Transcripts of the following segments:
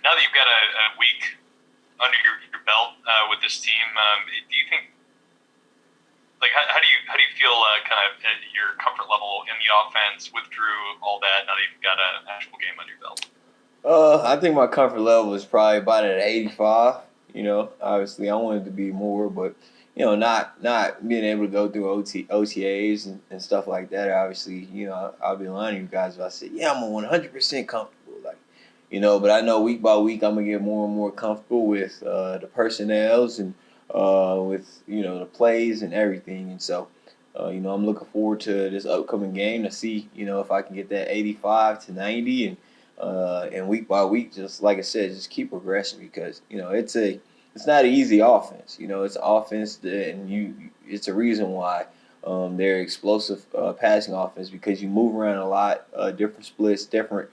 now that you've got a week under your belt with this team, do you think, like, how do you feel kind of your comfort level in the offense with Drew, all that, now that you've got an actual game under your belt? I think my comfort level is probably about at 85. Obviously I wanted to be more, but not being able to go through OTAs and stuff like that. Obviously, I'll be lying to you guys if I say, yeah, I'm 100% comfortable. But I know week by week I'm gonna get more and more comfortable with the personnels and with the plays and everything. And so, I'm looking forward to this upcoming game to see if I can get that 85 to 90 and week by week, just like I said, just keep progressing because it's not an easy offense. It's an offense it's a reason why they're explosive passing offense because you move around a lot, different splits, different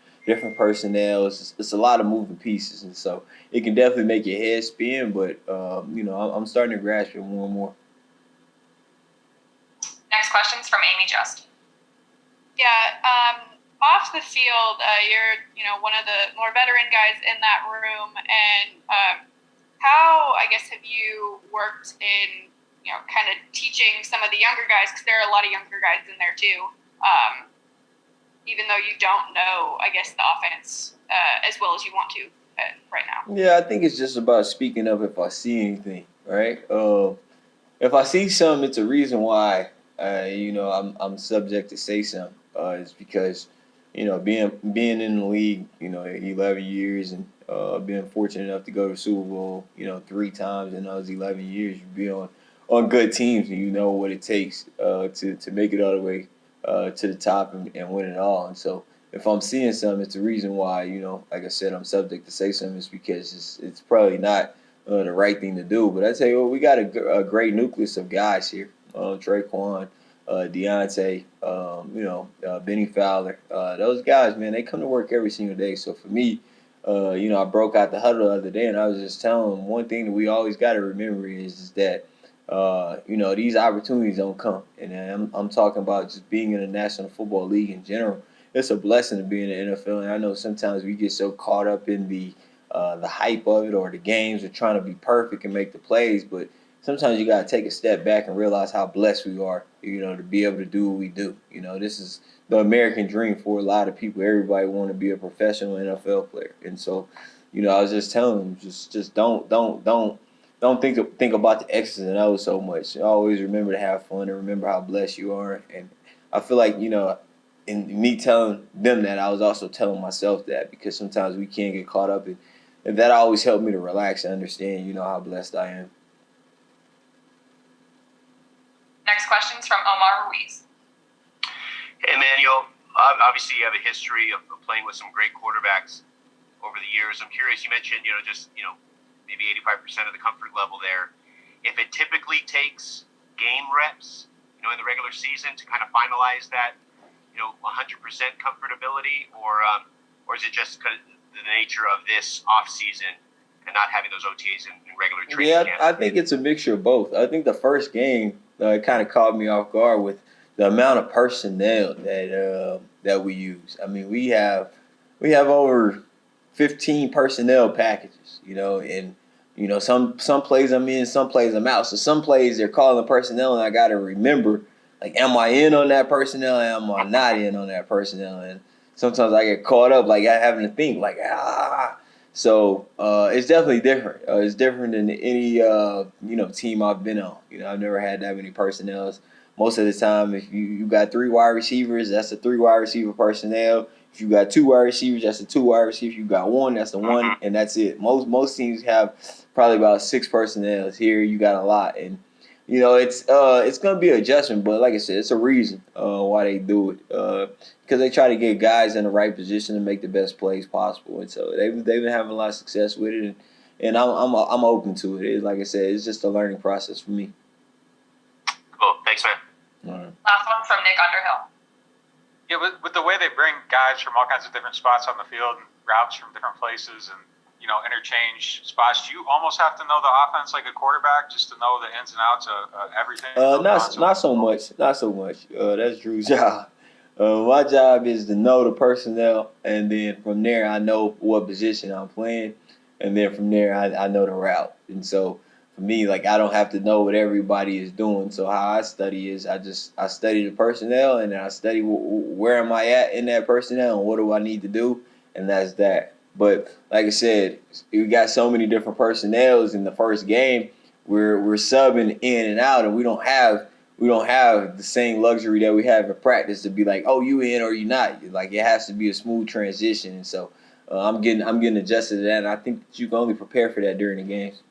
personnel. It's a lot of moving pieces, and so it can definitely make your head spin. But I'm starting to grasp it more and more. Next question's from Amy Just. Yeah. Off the field, you're one of the more veteran guys in that room, and how, I guess, have you worked in kind of teaching some of the younger guys, because there are a lot of younger guys in there too, even though you don't know, I guess, the offense as well as you want to right now? Yeah, I think it's just about speaking up if I see anything, right? If I see something, it's a reason why I'm subject to say something. It's because being in the league, 11 years and being fortunate enough to go to the Super Bowl, 3 times in those 11 years, you be on good teams and you know what it takes to make it all the way to the top and win it all. And so if I'm seeing something, it's a reason why, like I said, I'm subject to say something. It's because it's probably not the right thing to do. But I tell you what, we got a great nucleus of guys here. Traquan, Deontay, Benny Fowler. Those guys, man, they come to work every single day. So for me, I broke out the huddle the other day, and I was just telling them one thing that we always got to remember is that, these opportunities don't come. And I'm talking about just being in the National Football League in general. It's a blessing to be in the NFL, and I know sometimes we get so caught up in the hype of it or the games or trying to be perfect and make the plays, but sometimes you got to take a step back and realize how blessed we are, to be able to do what we do. This is the American dream for a lot of people. Everybody want to be a professional NFL player. And so, I was just telling them, just don't think about the X's and O's so much. Always remember to have fun and remember how blessed you are. And I feel like, in me telling them that, I was also telling myself that because sometimes we can get caught up in, and that always helped me to relax and understand, how blessed I am. Next question's from Omar Ruiz. Hey, Emmanuel, obviously you have a history of playing with some great quarterbacks over the years. I'm curious, you mentioned, maybe 85% of the comfort level there. If it typically takes game reps, in the regular season to kind of finalize that, 100% comfortability, or is it just the nature of this off season and not having those OTAs in regular training camp? I think it's a mixture of both. I think the first game kind of caught me off guard with the amount of personnel that we use. I mean, we have over 15 personnel packages, and some plays I'm in, some plays I'm out. So some plays they're calling personnel, and I got to remember, like, am I in on that personnel? Am I not in on that personnel? And sometimes I get caught up, like, having to think, like, So it's definitely different. It's different than any team I've been on. I've never had that many personnel. Most of the time, if you got 3 wide receivers, that's a 3 wide receiver personnel. If you got 2 wide receivers, that's a 2 wide receiver. If you got 1, that's the 1, and that's it. Most teams have probably about 6 personnel. Here, you got a lot, and it's gonna be an adjustment. But like I said, it's a reason why they do it. Because they try to get guys in the right position to make the best plays possible, and so they've been having a lot of success with it, and I'm open to it. Like I said, it's just a learning process for me. Cool, thanks, man. All right. Last one from Nick Underhill. Yeah, with the way they bring guys from all kinds of different spots on the field, and routes from different places, and interchange spots, do you almost have to know the offense like a quarterback just to know the ins and outs of everything? Not so much. That's Drew's job. My job is to know the personnel, and then from there I know what position I'm playing, and then from there I know the route. And so for me, like I don't have to know what everybody is doing. So how I study is I study the personnel, and then I study where am I at in that personnel, and what do I need to do, and that's that. But like I said, we got so many different personnels in the first game. We're subbing in and out, and we don't have the same luxury that we have in practice to be like, oh, you in or you not. Like it has to be a smooth transition, and so I'm getting adjusted to that. And I think that you can only prepare for that during the games.